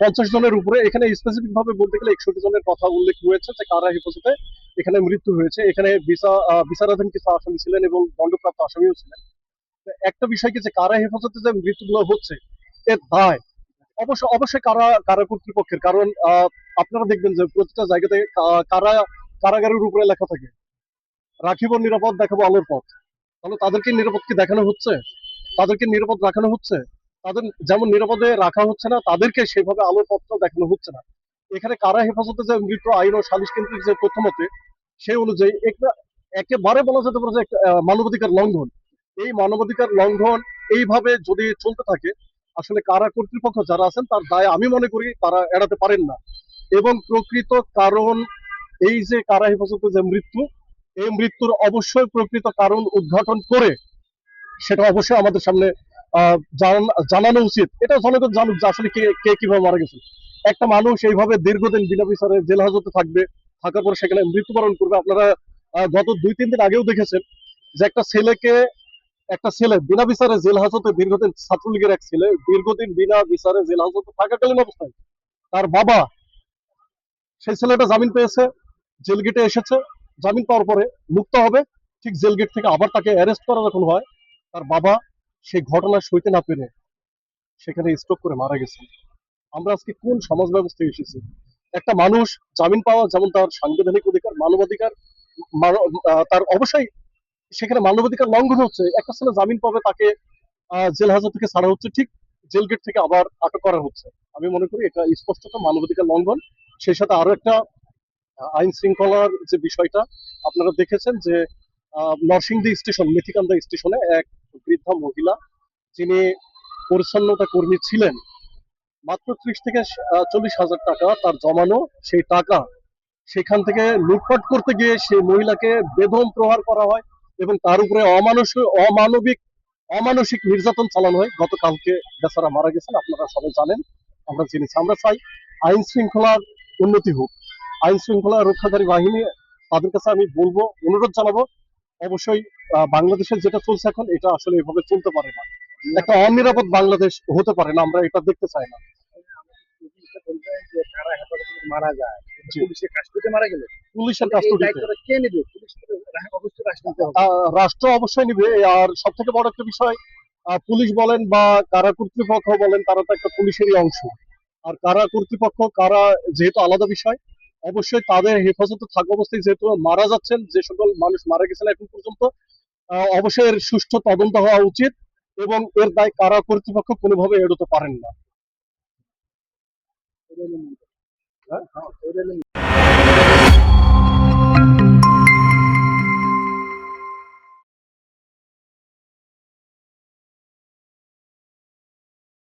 50 জনের উপরে। এখানে স্পেসিফিক ভাবে বলতে গেলে 61 জনের কথা উল্লেখ রয়েছে যে কারা হেফাজতে এখানে মৃত্যু হয়েছে। এখানে বিচারাধীন কিছু আসামি ছিলেন এবং দণ্ডপ্রাপ্ত আসামিও ছিলেন। একটা বিষয় কি, যে কারা হেফাজতে যে মৃত্যুগুলো হচ্ছে এর দায় অবশ্যই কারা কারা কর্তৃপক্ষের। কারণ আপনারা দেখবেন যে প্রতিটা জায়গাতে কারা কারাগারের উপরে লেখা থাকে রাখিব নিরাপদ, দেখাবো আলোর পথ। তাহলে তাদেরকে নিরাপদ কি দেখানো হচ্ছে? তাদেরকে নিরাপদ রাখানো হচ্ছে? তাদের যেমন নিরাপদে রাখা হচ্ছে না, তাদেরকে সেভাবে আলোর পথটাও দেখানো হচ্ছে না। এখানে কারা হেফাজতে যে মৃত্যু আইন ও সালিশ কেন্দ্রিক যে তথ্য মতে, সেই অনুযায়ী একেবারে বলা যেতে পারে যে একটা মানবাধিকার লঙ্ঘন। এই মানবাধিকার লঙ্ঘন এইভাবে যদি চলতে থাকে, আসলে কারা কর্তৃপক্ষ যারা আছেন তার দায় আমি মনে করি তারা এড়াতে পারেন না। এবং প্রকৃত কারণ, এই যে কারা হেফাজতে যে মৃত্যু, এই মৃত্যুর অবশ্যই প্রকৃত কারণ উদ্ঘাটন করে সেটা অবশ্যই আমাদের সামনে জানানো উচিত। এটা জনগণ জানুক যে আসলে কে কে কিভাবে মারা গেছে। একটা মানুষ এইভাবে দীর্ঘদিন বিনা বিচারে জেল হাজতে থাকবে, থাকার পর সেখানে মৃত্যুবরণ করবে। আপনারা গত 2-3 দিন আগেও দেখেছেন যে একটা ছেলে বিনা বিচারে জেল হাজতে দীর্ঘদিন, ছাত্রলীগের এক ছেলে দীর্ঘদিন বিনা বিচারে জেল হাজতে থাকাকালীন অবস্থায় তার বাবা, সেই ছেলেটা জামিন পেয়েছে, জেল গেটে এসেছে, জামিন পাওয়ার পরে মুক্ত হবে, ঠিক জেল গেট থেকে আবার তাকে অ্যারেস্ট করা যখন হয়, তার বাবা সেই ঘটনা সইতে না পেরে সেখানে স্ট্রোক করে মারা গেছে। আমরা আজকে কোন সমাজ ব্যবস্থায় এসেছি? একটা মানুষ জামিন পাওয়া যেমন তার সাংবিধানিক অধিকার, মানবাধিকার, তার অবশ্যই সেখানে মানবাধিকার লঙ্ঘন হচ্ছে। একটা ছেলে জামিন পাবে, তাকে জেল হাজত থেকে ছাড়া হচ্ছে, ঠিক জেল গেট থেকে আবার আটক করা হচ্ছে। আমি মনে করি এটা স্পষ্টত মানবাধিকার লঙ্ঘন। সেই সাথে আরো একটা আইন শৃঙ্খলার যে বিষয়টা আপনারা দেখেছেন যে নরসিংদী স্টেশন, মেথিকান্দা স্টেশনে এক বৃদ্ধা মহিলা, যিনি পরিচ্ছন্নতা কর্মী ছিলেন, মাত্র 30 থেকে 40 হাজার টাকা তার জমানো, সেই টাকা সেখান থেকে লুটপাট করতে গিয়ে সেই মহিলাকে বেদম প্রহার করা হয় এবং তার উপরে অমানসিক নির্যাতন চালানো হয়। গতকালকে বেচারা মারা গেছেন, আপনারা সবাই জানেন, আমরা জেনেছি। আমরা চাই আইন শৃঙ্খলার উন্নতি হোক। আইন শৃঙ্খলা রক্ষাকারী বাহিনী, তাদের কাছে আমি বলবো, অনুরোধ জানাবো, অবশ্যই বাংলাদেশের যেটা চলছে এখন, এটা আসলে এভাবে চলতে পারে না। একটা অনিরাপদ বাংলাদেশ হতে পারে না, আমরা এটা দেখতে চাই না। মারা যায়, জি। পুলিশের কাস্টডিতে মারা গেলে পুলিশের এই কাস্টডিতে দায়িত্বটা কে নেবে? পুলিশ তো অবশ্যই রাষ্ট্র নিতে হবে। রাষ্ট্র অবশ্যই নিবে। আর সব থেকে বড় একটা বিষয়, পুলিশ বলেন বা কারা কর্তৃপক্ষ বলেন, তারা তো একটা পুলিশেরই অংশ। আর কারা কর্তৃপক্ষ কারা যেহেতু আলাদা বিষয়, অবশ্যই তাদের হেফাজতে থাকা অবস্থায় যেহেতু মারা যাচ্ছেন, যে সকল মানুষ মারা গেছেন এখন পর্যন্ত, অবশ্যই এর সুষ্ঠু তদন্ত হওয়া উচিত এবং এর দায় কারা কর্তৃপক্ষ কোনোভাবে এড়োতে পারেন না। হ্যাঁ?